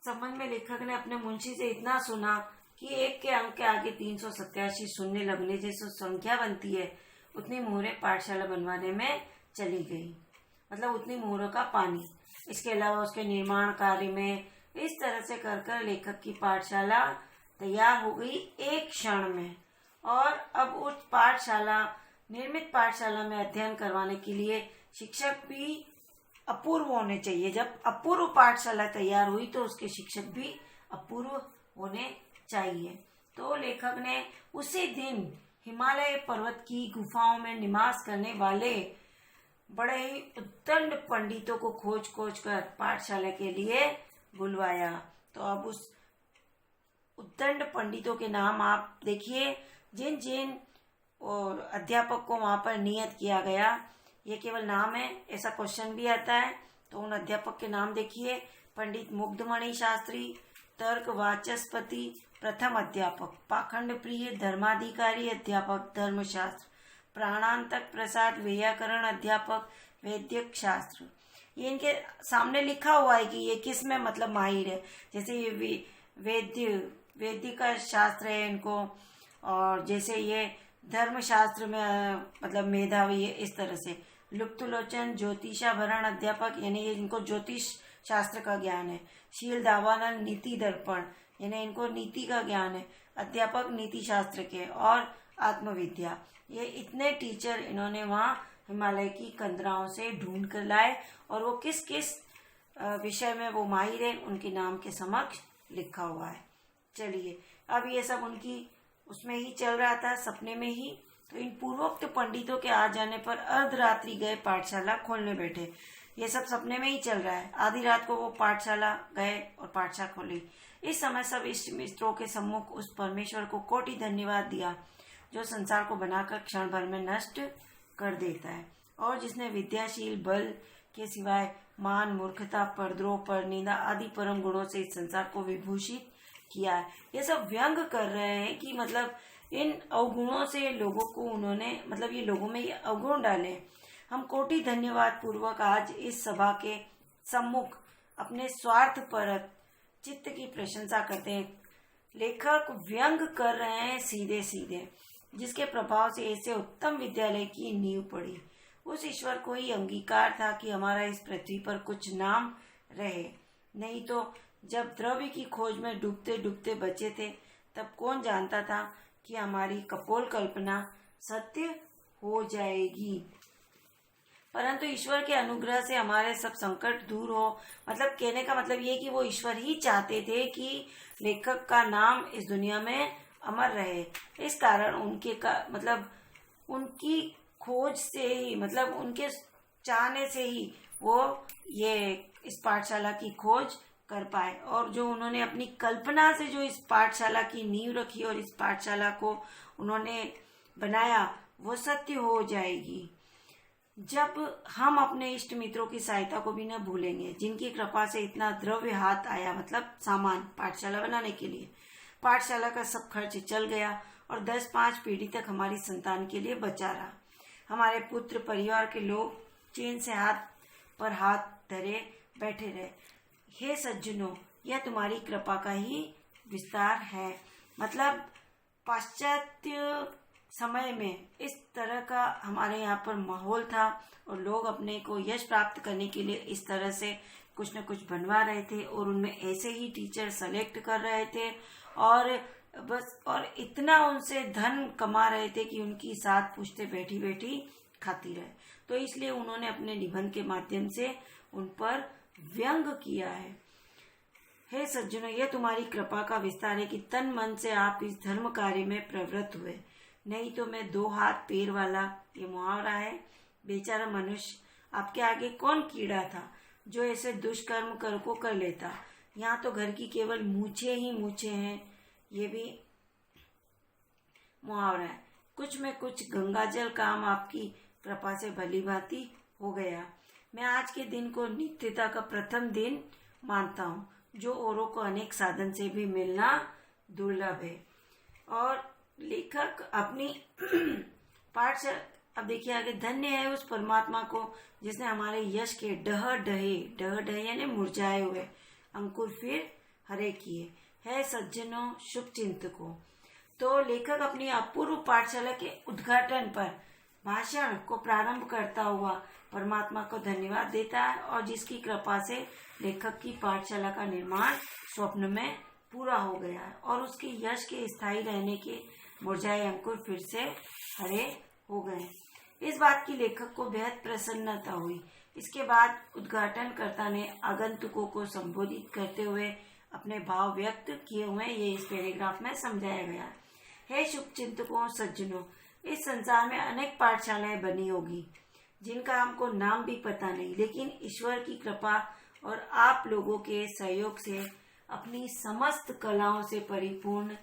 संबंध में लेखक ने अपने मुंशी से इतना सुना कि एक के अंक के आगे 387 शून्य लगने जैसी संख्या बनती है, उतनी मोहरें पाठशाला बनवाने में चली गई। मतलब उतनी मोहरों का पानी। इसके अलावा उसके निर्माण कार्य में इस तरह से कर कर लेखक की पाठशाला तैयार हो गई एक क्षण में। और अब उस निर्मित पाठशाला में अध्ययन करवाने के लिए शिक्षक भी अपूर्व होने चाहिए। जब अपूर्व पाठशाला तैयार हुई तो उसके शिक्षक भी अपूर्व होने चाहिए। तो लेखक ने उसी दिन हिमालय पर्वत की गुफाओं में निवास करने वाले बड़े ही उद्दंड पंडितों को खोज कर पाठशाला के लिए बुलवाया। तो अब उस उद्दंड पंडितों के नाम आप देखिए। जिन जिन और अध्यापक को वहां पर नियत किया गया, ये केवल नाम है, ऐसा क्वेश्चन भी आता है। तो उन अध्यापक के नाम देखिए। पंडित मुग्धमणि शास्त्री, तर्क वाचस्पति प्रथम अध्यापक, पाखंड प्रिय धर्माधिकारी अध्यापक धर्मशास्त्र, प्राणांतक प्रसाद व्याकरण अध्यापक वैद्यक शास्त्र। ये इनके सामने लिखा हुआ है कि ये किस में मतलब माहिर है। जैसे ये वैद्य का शास्त्र है इनको, और जैसे ये धर्मशास्त्र में मतलब मेधावी है। इस तरह से लुप्तलोचन ज्योतिषाभरण अध्यापक, यानी ये इनको ज्योतिष शास्त्र का ज्ञान है। शील दावानल नीति दर्पण, यानी इनको नीति का ज्ञान है। अध्यापक नीति शास्त्र के और आत्मविद्या। ये इतने टीचर इन्होंने वहाँ हिमालय की कंदराओं से ढूंढ कर लाए, और वो किस किस विषय में वो माहिर है उनके नाम के समक्ष लिखा हुआ है। चलिए, अब ये सब उनकी उसमें ही चल रहा था, सपने में ही। तो इन पूर्वोक्त पंडितों के आ जाने पर अर्धरात्रि गए पाठशाला खोलने बैठे। ये सब सपने में ही चल रहा है। आधी रात को वो पाठशाला गए और पाठशाला खोली। इस समय सब इष्ट मित्रों के सम्मुख उस परमेश्वर को कोटि धन्यवाद दिया, जो संसार को बनाकर क्षण भर में नष्ट कर देता है, और जिसने विद्याशील बल के सिवाय मान, मूर्खता, परद्रोह, परनिंदा आदि परम गुणों से इस संसार को विभूषित किया है। ये सब व्यंग कर रहे हैं कि मतलब इन अवगुणों से लोगों को उन्होंने मतलब ये लोगों में ये अवगुण डाले। हम कोटि धन्यवाद पूर्वक आज इस सभा के सम्मुख अपने स्वार्थ परक चित्त की प्रशंसा करते हैं। लेखक व्यंग कर रहे हैं सीधे सीधे, जिसके प्रभाव से ऐसे उत्तम विद्यालय की नींव पड़ी। उस ईश्वर को ही अंगीकार था कि हमारा इस पृथ्वी पर कुछ नाम रहे। नहीं तो जब द्रव्य की खोज में डूबते डूबते बचे थे, तब कौन जानता था कि हमारी कपोल कल्पना सत्य हो जाएगी। परंतु ईश्वर के अनुग्रह से हमारे सब संकट दूर हो। मतलब कहने का मतलब ये कि वो ईश्वर ही चाहते थे कि लेखक का नाम इस दुनिया में अमर रहे। इस कारण उनकी खोज से ही, मतलब उनके चाहने से ही वो ये इस पाठशाला की खोज कर पाए। और जो उन्होंने अपनी कल्पना से जो इस पाठशाला की नींव रखी और इस पाठशाला को उन्होंने बनाया, वो सत्य हो जाएगी। जब हम अपने इष्ट मित्रों की सहायता को भी न भूलेंगे, जिनकी कृपा से इतना द्रव्य हाथ आया, मतलब सामान पाठशाला बनाने के लिए। पाठशाला का सब खर्च चल गया और 10-5 पीढ़ी तक हमारी संतान के लिए बचा रहा। हमारे पुत्र परिवार के लोग चैन से हाथ पर हाथ धरे बैठे रहे। हे सज्जनों, यह तुम्हारी कृपा का ही विस्तार है। मतलब पाश्चात्य समय में इस तरह का हमारे यहाँ पर माहौल था, और लोग अपने को यश प्राप्त करने के लिए इस तरह से कुछ न कुछ बनवा रहे थे, और उनमें ऐसे ही टीचर सेलेक्ट कर रहे थे, और इतना उनसे धन कमा रहे थे कि उनकी साथ पूछते बैठी बैठी खाती रहे। तो इसलिए उन्होंने अपने निबंध के माध्यम से उन पर व्यंग किया है। हे सज्जनों, यह तुम्हारी कृपा का विस्तार है कि तन मन से आप इस धर्म कार्य में प्रवृत्त हुए। नहीं तो मैं 2 हाथ पैर वाला, ये मुहावरा है, बेचारा मनुष्य आपके आगे कौन कीड़ा था जो ऐसे दुष्कर्म कर लेता। यहाँ तो घर की केवल मूछे ही मूछे हैं, ये भी मुहावरा है। कुछ में कुछ गंगाजल काम आपकी कृपा से भली भांति हो गया। मैं आज के दिन को नित्यता का प्रथम दिन मानता हूँ, जो औरों को अनेक साधन से भी मिलना दुर्लभ है। और लेखक अपनी पाठशाला, अब देखिए आगे, धन्य है उस परमात्मा को जिसने हमारे यश के डह डहे यानी मुरझाए हुए अंकुर फिर हरे किए। है सज्जनों शुभ चिंतकों। तो लेखक अपनी अपूर्व पाठशाला के उद्घाटन पर भाषण को प्रारंभ करता हुआ परमात्मा को धन्यवाद देता है और जिसकी कृपा से लेखक की पाठशाला का निर्माण स्वप्न में पूरा हो गया है और उसके यश के स्थायी रहने के मुरझाए अंकुर फिर से हरे हो गए। इस बात की लेखक को बेहद प्रसन्नता हुई। इसके बाद उद्घाटनकर्ता ने आगंतुकों को संबोधित करते हुए अपने भाव व्यक्त किए हुए ये इस पैराग्राफ में समझाया गया। हे शुभ चिंतकों सज्जनों, इस संसार में अनेक पाठशालाएं बनी होगी जिनका हमको नाम भी पता नहीं, लेकिन ईश्वर की कृपा और आप लोगों के सहयोग से अपनी समस्त कलाओं से परिपूर्ण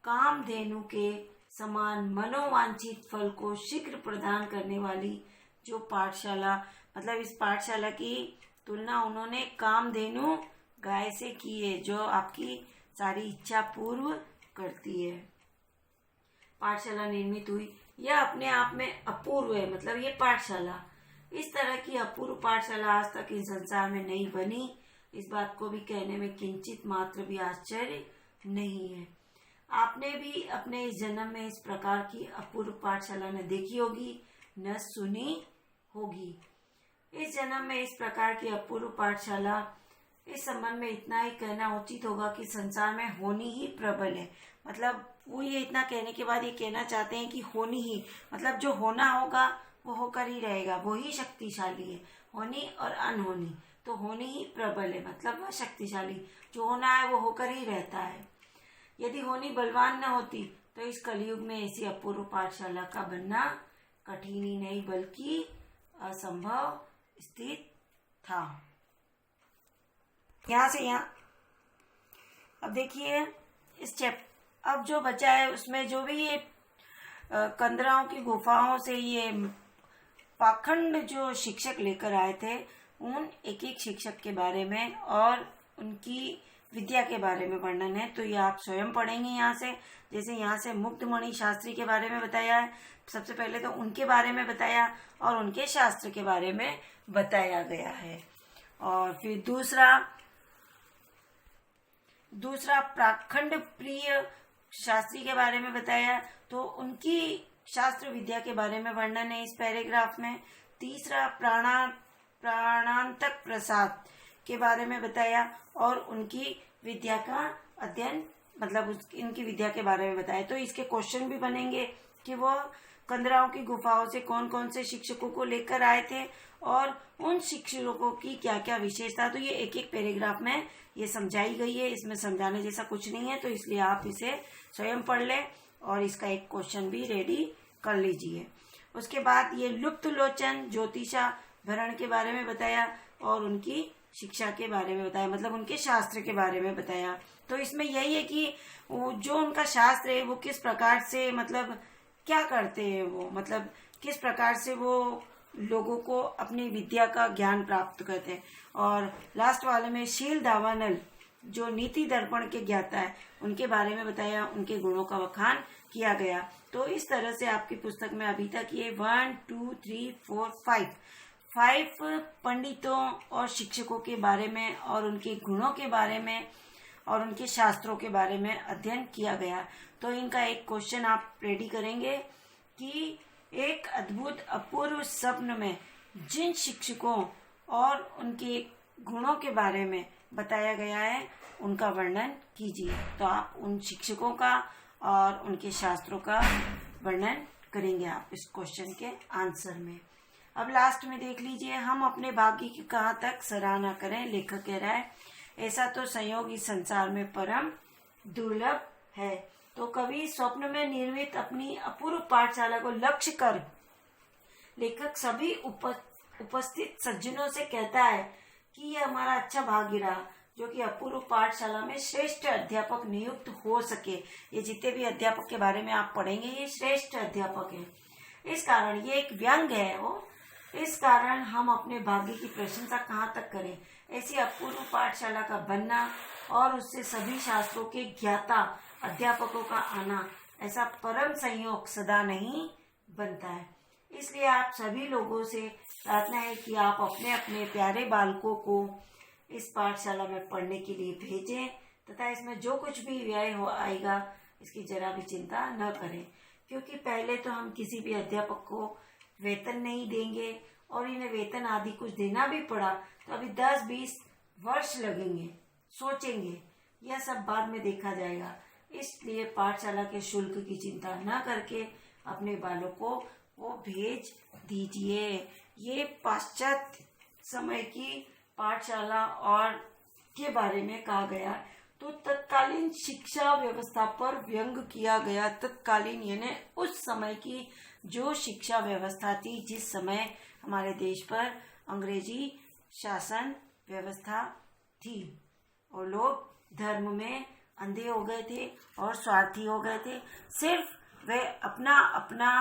कामधेनु के समान मनोवांछित फल को शीघ्र प्रदान करने वाली जो पाठशाला, मतलब इस पाठशाला की तुलना उन्होंने कामधेनु गाय से की है जो आपकी सारी इच्छा पूर्व करती है। पाठशाला निर्मित हुई, यह अपने आप में अपूर्व है। मतलब ये पाठशाला, इस तरह की अपूर्व पाठशाला आज तक इस संसार में नहीं बनी। इस बात को भी कहने में किंचित मात्र भी आश्चर्य नहीं है। आपने भी अपने इस जन्म में इस प्रकार की अपूर्व पाठशाला न देखी होगी न सुनी होगी। इस जन्म में इस प्रकार की अपूर्व पाठशाला, इस संबंध में इतना ही कहना उचित होगा कि संसार में होनी ही प्रबल है। मतलब वो ये इतना कहने के बाद ये कहना चाहते हैं कि होनी ही, मतलब जो होना होगा वो होकर ही रहेगा, वो ही शक्तिशाली है। होनी और अनहोनी, तो होनी ही प्रबल है, मतलब वह शक्तिशाली, जो होना है वो होकर ही रहता है। यदि होनी बलवान न होती तो इस कलयुग में ऐसी अपूर्व पाठशाला का बनना कठिन ही नहीं बल्कि असंभव स्थित था। यहाँ से यहाँ अब देखिए इस अब जो बचा है उसमें जो भी ये कंदराओं की गुफाओं से ये पाखंड जो शिक्षक लेकर आए थे, उन एक एक शिक्षक के बारे में और उनकी विद्या के बारे में वर्णन है। तो ये आप स्वयं पढ़ेंगे यहाँ से। जैसे यहाँ से मुक्तमणि शास्त्री के बारे में बताया है, सबसे पहले तो उनके बारे में बताया और उनके शास्त्र के बारे में बताया गया है। और फिर दूसरा पाखंड प्रिय शास्त्री के बारे में बताया, तो उनकी शास्त्र विद्या के बारे में वर्णन है इस पैराग्राफ में। तीसरा प्राणांतक प्रसाद के बारे में बताया और उनकी विद्या का अध्ययन, मतलब इनकी विद्या के बारे में बताया। तो इसके क्वेश्चन भी बनेंगे कि वो कंदराओं की गुफाओं से कौन कौन से शिक्षकों को लेकर आए थे और उन शिक्षकों की क्या क्या विशेषता। तो ये एक एक पैराग्राफ में ये समझाई गई है, इसमें समझाने जैसा कुछ नहीं है, तो इसलिए आप इसे स्वयं पढ़ लें और इसका एक क्वेश्चन भी रेडी कर लीजिए। उसके बाद ये लुप्त लोचन ज्योतिषा भरण के बारे में बताया और उनकी शिक्षा के बारे में बताया, मतलब उनके शास्त्र के बारे में बताया। तो इसमें यही है कि जो उनका शास्त्र है वो किस प्रकार से, मतलब क्या करते हैं वो, मतलब किस प्रकार से वो लोगों को अपनी विद्या का ज्ञान प्राप्त करते हैं। और लास्ट वाले में शील दावानल जो नीति दर्पण के ज्ञाता है उनके बारे में बताया, उनके गुणों का बखान किया गया। तो इस तरह से आपकी पुस्तक में अभी तक ये 1 2 3 4 5 पंडितों और शिक्षकों के बारे में और उनके गुणों के बारे में और उनके शास्त्रों के बारे में अध्ययन किया गया। तो इनका एक क्वेश्चन आप रेडी करेंगे कि एक अद्भुत अपूर्व स्वप्न में जिन शिक्षकों और उनके गुणों के बारे में बताया गया है उनका वर्णन कीजिए। तो आप उन शिक्षकों का और उनके शास्त्रों का वर्णन करेंगे आप इस क्वेश्चन के आंसर में। अब लास्ट में देख लीजिए, हम अपने भाग्य की कहाँ तक सराहना करें। लेखक कह रहा है ऐसा तो संयोग इस संसार में परम दुर्लभ है। तो कवि स्वप्न में निर्मित अपनी अपूर्व पाठशाला को लक्ष्य कर लेखक सभी उपस्थित सज्जनों से कहता है कि यह हमारा अच्छा भाग्य रहा जो कि अपूर्व पाठशाला में श्रेष्ठ अध्यापक नियुक्त हो सके। ये जितने भी अध्यापक के बारे में आप पढ़ेंगे ये श्रेष्ठ अध्यापक है। इस कारण ये एक व्यंग है वो, इस कारण हम अपने भाग्य की प्रशंसा कहाँ तक करें। ऐसी अपूर्व पाठशाला का बनना और उससे सभी शास्त्रों के ज्ञाता अध्यापकों का आना, ऐसा परम संयोग सदा नहीं बनता है। इसलिए आप सभी लोगों से प्रार्थना है कि आप अपने अपने प्यारे बालकों को इस पाठशाला में पढ़ने के लिए भेजें तथा इसमें जो कुछ भी व्यय हो आएगा इसकी जरा भी चिंता न करें, क्योंकि पहले तो हम किसी भी अध्यापक को वेतन नहीं देंगे और इन्हें वेतन आदि कुछ देना भी पड़ा तो अभी 10-20 वर्ष लगेंगे। सोचेंगे, यह सब बाद में देखा जाएगा। इसलिए पाठशाला के शुल्क की चिंता न करके अपने बालों को वो भेज दीजिए। ये पाश्चात्य समय की पाठशाला और के बारे में कहा गया। तो तत्कालीन शिक्षा व्यवस्था पर व्यंग किया गया। तत्कालीन यानी उस समय की जो शिक्षा व्यवस्था थी, जिस समय हमारे देश पर अंग्रेजी शासन व्यवस्था थी और लोग धर्म में अंधे हो गए थे और स्वार्थी हो गए थे। सिर्फ वे अपना अपना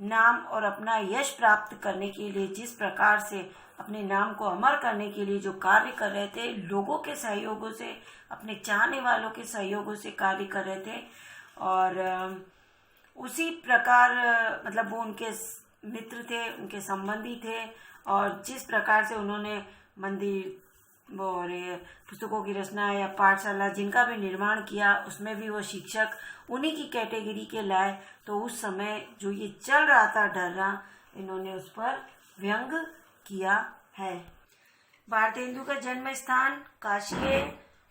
नाम और अपना यश प्राप्त करने के लिए जिस प्रकार से अपने नाम को अमर करने के लिए जो कार्य कर रहे थे, लोगों के सहयोगों से, अपने चाहने वालों के सहयोगों से कार्य कर रहे थे। और उसी प्रकार मतलब वो उनके मित्र थे, उनके संबंधी थे, और जिस प्रकार से उन्होंने मंदिर और पुस्तकों की रचना या पाठशाला जिनका भी निर्माण किया, उसमें भी वो शिक्षक उन्हीं की कैटेगरी के लाए। तो उस समय जो ये चल रहा था डर्रा, इन्होंने उस पर व्यंग किया है। भारतेंदु का जन्म स्थान काशी है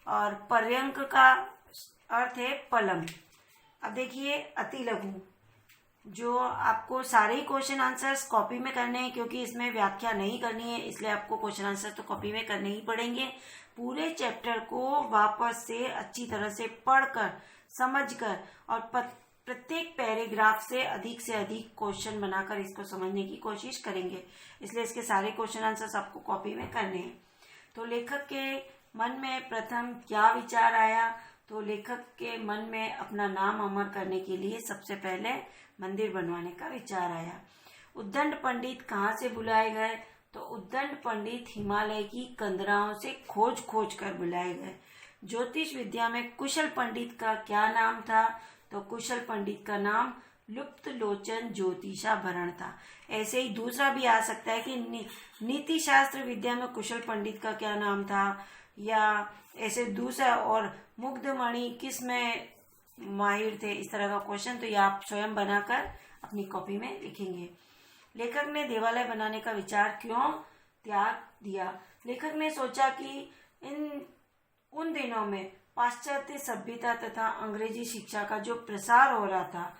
और पर्यंक का अर्थ है पलम। अब देखिए अति लघु, जो आपको सारे ही क्वेश्चन आंसर्स कॉपी में करने हैं, क्योंकि इसमें व्याख्या नहीं करनी है, इसलिए आपको क्वेश्चन आंसर तो कॉपी में करने ही पड़ेंगे। पूरे चैप्टर को वापस से अच्छी तरह से पढ़कर, समझकर और प्रत्येक पैराग्राफ से अधिक क्वेश्चन बनाकर इसको समझने की कोशिश करेंगे। इसलिए इसके सारे क्वेश्चन आंसर्स आपको कॉपी में करने हैं। तो लेखक के मन में प्रथम क्या विचार आया? तो लेखक के मन में अपना नाम अमर करने के लिए सबसे पहले मंदिर बनवाने का विचार आया। उद्दंड पंडित कहाँ से बुलाए गए? तो उद्दंड पंडित हिमालय की कंदराओं से खोज कर बुलाए गए। ज्योतिष विद्या में कुशल पंडित का क्या नाम था? तो कुशल पंडित का नाम लुप्त लोचन ज्योतिषाभरण था। ऐसे ही दूसरा भी आ सकता है कि नीति शास्त्र विद्या में कुशल पंडित का क्या नाम था, या ऐसे दूसरा, और मुग्धमणि किस में माहिर थे, इस तरह का क्वेश्चन तो ये आप स्वयं बनाकर अपनी कॉपी में लिखेंगे। लेखक ने देवालय बनाने का विचार क्यों त्याग दिया? लेखक ने सोचा कि उन दिनों में पाश्चात्य सभ्यता तथा अंग्रेजी शिक्षा का जो प्रसार हो रहा था,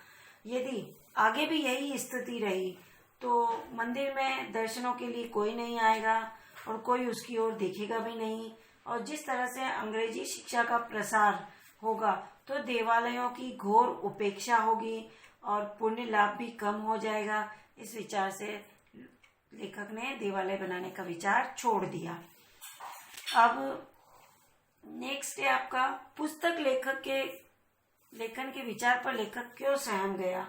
यदि आगे भी यही स्थिति रही तो मंदिर में दर्शनों के लिए कोई नहीं आएगा और कोई उसकी ओर देखेगा भी नहीं, और जिस तरह से अंग्रेजी शिक्षा का प्रसार होगा तो देवालयों की घोर उपेक्षा होगी और पुण्य लाभ भी कम हो जाएगा। इस विचार से लेखक ने देवालय बनाने का विचार छोड़ दिया। अब नेक्स्ट है आपका पुस्तक लेखक के लेखन के विचार पर लेखक क्यों सहम गया?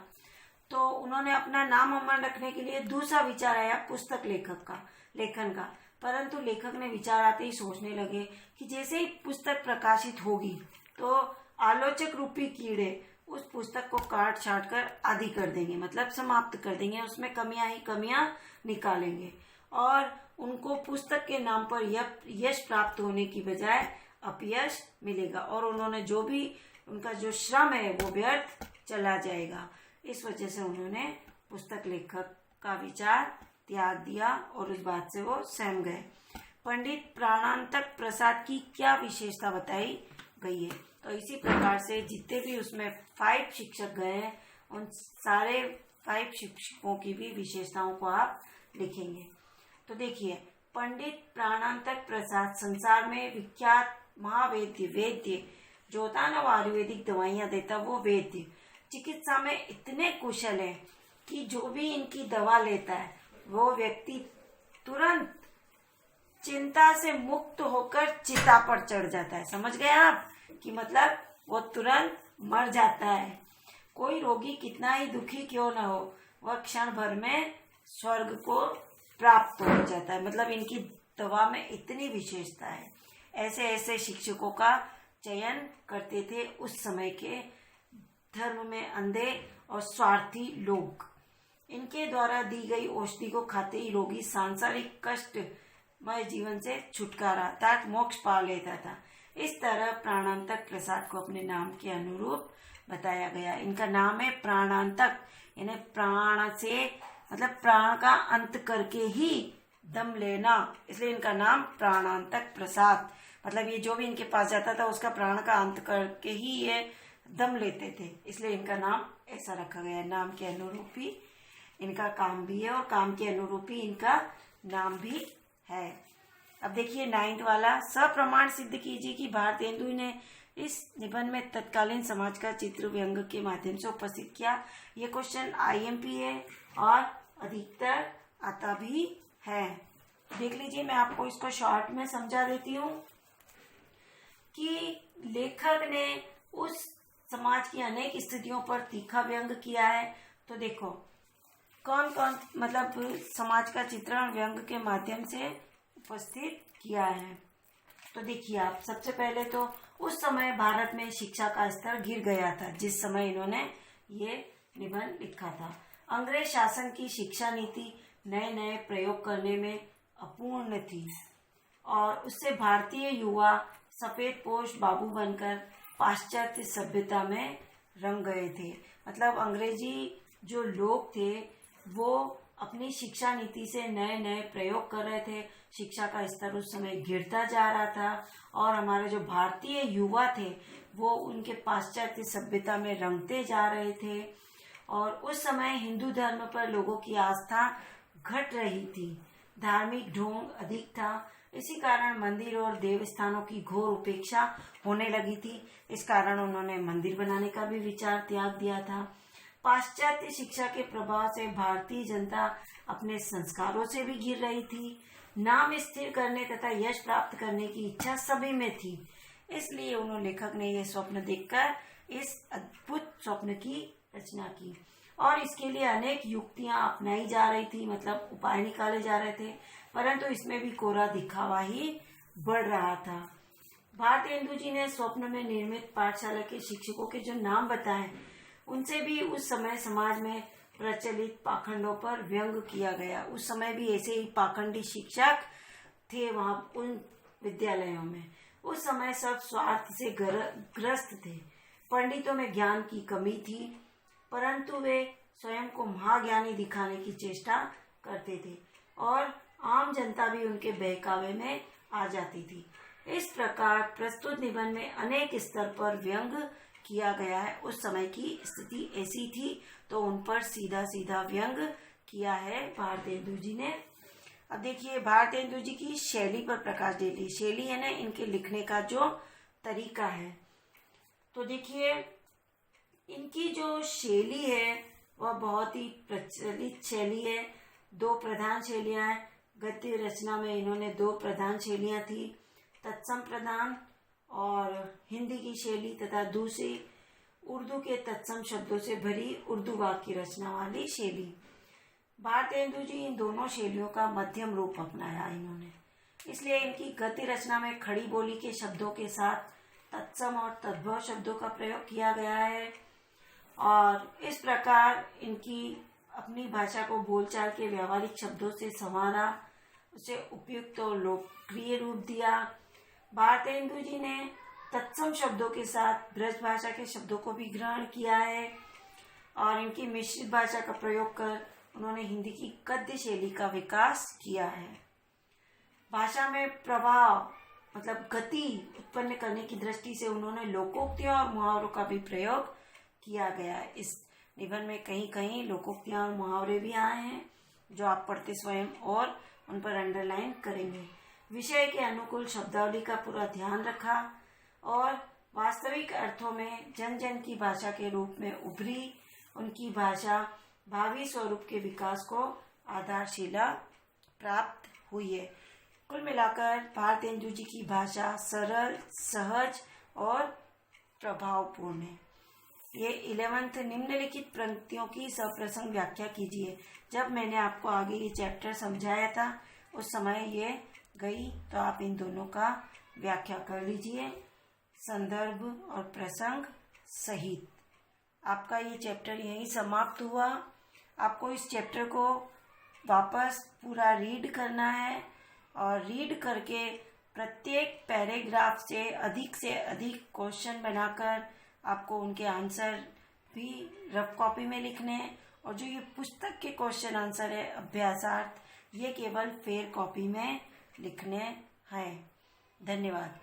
तो उन्होंने अपना नाम अमर रखने के लिए दूसरा विचार आया पुस्तक लेखन का, परंतु लेखक ने विचार आते ही सोचने लगे कि जैसे ही पुस्तक प्रकाशित होगी तो आलोचक रूपी कीड़े उस पुस्तक को काट छाट कर आधी कर देंगे, मतलब समाप्त कर देंगे, उसमें कमियां ही कमियां निकालेंगे और उनको पुस्तक के नाम पर यश प्राप्त होने की बजाय अपयश मिलेगा और उन्होंने जो भी उनका जो श्रम है वो व्यर्थ चला जाएगा। इस वजह से उन्होंने पुस्तक लेखक का विचार त्याग दिया और उस बात से वो सहम गए। पंडित प्राणांतक प्रसाद की क्या विशेषता बताई गई है? तो इसी प्रकार से जितने भी उसमें 5 शिक्षक गए हैं उन सारे 5 शिक्षकों की भी विशेषताओं को आप लिखेंगे। तो देखिए, पंडित प्राणांतक प्रसाद संसार में विख्यात महावैद्य जो होता है ना, वो आयुर्वेदिक दवाइयाँ देता, वो वैद्य चिकित्सा में इतने कुशल है कि जो भी इनकी दवा लेता है वो व्यक्ति तुरंत चिंता से मुक्त होकर चिता पर चढ़ जाता है। समझ गए आप कि मतलब वो तुरंत मर जाता है। कोई रोगी कितना ही दुखी क्यों न हो, वह क्षण भर में स्वर्ग को प्राप्त हो जाता है। मतलब इनकी दवा में इतनी विशेषता है। ऐसे ऐसे शिक्षकों का चयन करते थे उस समय के धर्म में अंधे और स्वार्थी लोग। इनके द्वारा दी गई औषधि को खाते ही रोगी सांसारिक कष्टमय जीवन से छुटकारा अर्थात मोक्ष पा लेता था। इस तरह प्राणांतक प्रसाद को अपने नाम के अनुरूप बताया गया। इनका नाम है प्राणांतक, यानी प्राण से मतलब प्राण का अंत करके ही दम लेना, इसलिए इनका नाम प्राणांतक प्रसाद। मतलब ये जो भी इनके पास जाता था उसका प्राण का अंत करके ही ये दम लेते थे, इसलिए इनका नाम ऐसा रखा गया है। नाम के अनुरूप ही इनका काम भी है और काम के अनुरूप ही इनका नाम भी है। अब देखिए 9th वाला, सप्रमाण सिद्ध कीजिए कि भारतेंदु ने इस निबंध में तत्कालीन समाज का चित्र व्यंग के माध्यम से उपस्थित किया। ये क्वेश्चन IMP है और अधिकतर आता भी है। देख लीजिए, मैं आपको इसको शॉर्ट में समझा देती हूँ कि लेखक ने उस समाज की अनेक स्थितियों पर तीखा व्यंग किया है। तो देखो कौन कौन मतलब समाज का चित्रण व्यंग के माध्यम से उपस्थित किया है। तो देखिए आप, सबसे पहले तो उस समय भारत में शिक्षा का स्तर गिर गया था जिस समय इन्होंने ये निबंध लिखा था। अंग्रेज शासन की शिक्षा नीति नए नए प्रयोग करने में अपूर्ण थी और उससे भारतीय युवा सफेद पोश बाबू बनकर पाश्चात्य सभ्यता में रंग गए थे। मतलब अंग्रेजी जो लोग थे वो अपनी शिक्षा नीति से नए नए प्रयोग कर रहे थे। शिक्षा का स्तर उस समय गिरता जा रहा था और हमारे जो भारतीय युवा थे वो उनके पाश्चात्य सभ्यता में रंगते जा रहे थे। और उस समय हिंदू धर्म पर लोगों की आस्था घट रही थी, धार्मिक ढोंग अधिक था। इसी कारण मंदिर और देवस्थानों की घोर उपेक्षा होने लगी थी। इस कारण उन्होंने मंदिर बनाने का भी विचार त्याग दिया था। पाश्चात्य शिक्षा के प्रभाव से भारतीय जनता अपने संस्कारों से भी गिर रही थी। नाम स्थिर करने तथा यश प्राप्त करने की इच्छा सभी में थी। इसलिए उन्होंने लेखक ने यह स्वप्न देखकर इस अद्भुत स्वप्न की रचना की और इसके लिए अनेक युक्तियां अपनाई जा रही थी, मतलब उपाय निकाले जा रहे थे, परंतु इसमें भी कोरा दिखावा ही बढ़ रहा था। भारतेंदु जी ने स्वप्न में निर्मित पाठशाला के शिक्षकों के जो नाम बताए उनसे भी उस समय समाज में प्रचलित पाखंडों पर व्यंग किया गया। उस समय भी ऐसे ही पाखंडी शिक्षक थे वहां उन विद्यालयों में। उस समय सब स्वार्थ से ग्रस्त थे। पंडितों में ज्ञान की कमी थी, परंतु वे स्वयं को महाज्ञानी दिखाने की चेष्टा करते थे और आम जनता भी उनके बहकावे में आ जाती थी। इस प्रकार प्रस्तुत निबंध में अनेक स्तर पर व्यंग किया गया है। उस समय की स्थिति ऐसी थी तो उन पर सीधा सीधा व्यंग किया है भारतेंदु जी ने। अब देखिए भारतेंदु जी की शैली पर प्रकाश डालिए। शैली है ना इनके लिखने का जो तरीका है। तो देखिए इनकी जो शैली है वह बहुत ही प्रचलित शैली है। 2 प्रधान शैलियां हैं। गद्य रचना में इन्होंने 2 प्रधान शैलियां थी, तत्सम प्रधान और हिंदी की शैली तथा दूसरी उर्दू के तत्सम शब्दों से भरी उर्दू वाक्य रचना वाली शैली। भारतेंदु जी इन दोनों शैलियों का मध्यम रूप अपनाया इन्होंने, इसलिए इनकी गद्य रचना में खड़ी बोली के शब्दों के साथ तत्सम और तद्भव शब्दों का प्रयोग किया गया है और इस प्रकार इनकी अपनी भाषा को बोलचाल के व्यावहारिक शब्दों से संवारा, उसे उपयुक्त और लोकप्रिय रूप दिया। भारतेंदु जी ने तत्सम शब्दों के साथ ब्रज भाषा के शब्दों को भी ग्रहण किया है और इनकी मिश्रित भाषा का प्रयोग कर उन्होंने हिंदी की गद्य शैली का विकास किया है। भाषा में प्रभाव मतलब गति उत्पन्न करने की दृष्टि से उन्होंने लोकोक्तियों और मुहावरों का भी प्रयोग किया गया है। इस निबंध में कहीं कहीं लोकोक्तियां और मुहावरे भी आए हैं जो आप पढ़ते स्वयं और उन पर अंडरलाइन करेंगे। विषय के अनुकूल शब्दावली का पूरा ध्यान रखा और वास्तविक अर्थों में जन जन की भाषा के रूप में उभरी उनकी भाषा भावी स्वरूप के विकास को आधारशिला प्राप्त हुई है। कुल मिलाकर भारतेंदु जी की भाषा सरल, सहज और प्रभावपूर्ण है। ये 11th निम्नलिखित पंक्तियों की सप्रसंग व्याख्या कीजिए। जब मैंने आपको आगे ये चैप्टर समझाया था उस समय ये गई, तो आप इन दोनों का व्याख्या कर लीजिए संदर्भ और प्रसंग सहित। आपका ये चैप्टर यहीं समाप्त हुआ। आपको इस चैप्टर को वापस पूरा रीड करना है और रीड करके प्रत्येक पैराग्राफ से अधिक क्वेश्चन बनाकर आपको उनके आंसर भी रफ कॉपी में लिखने हैं, और जो ये पुस्तक के क्वेश्चन आंसर है अभ्यासार्थ, ये केवल फेयर कॉपी में लिखने हैं। धन्यवाद।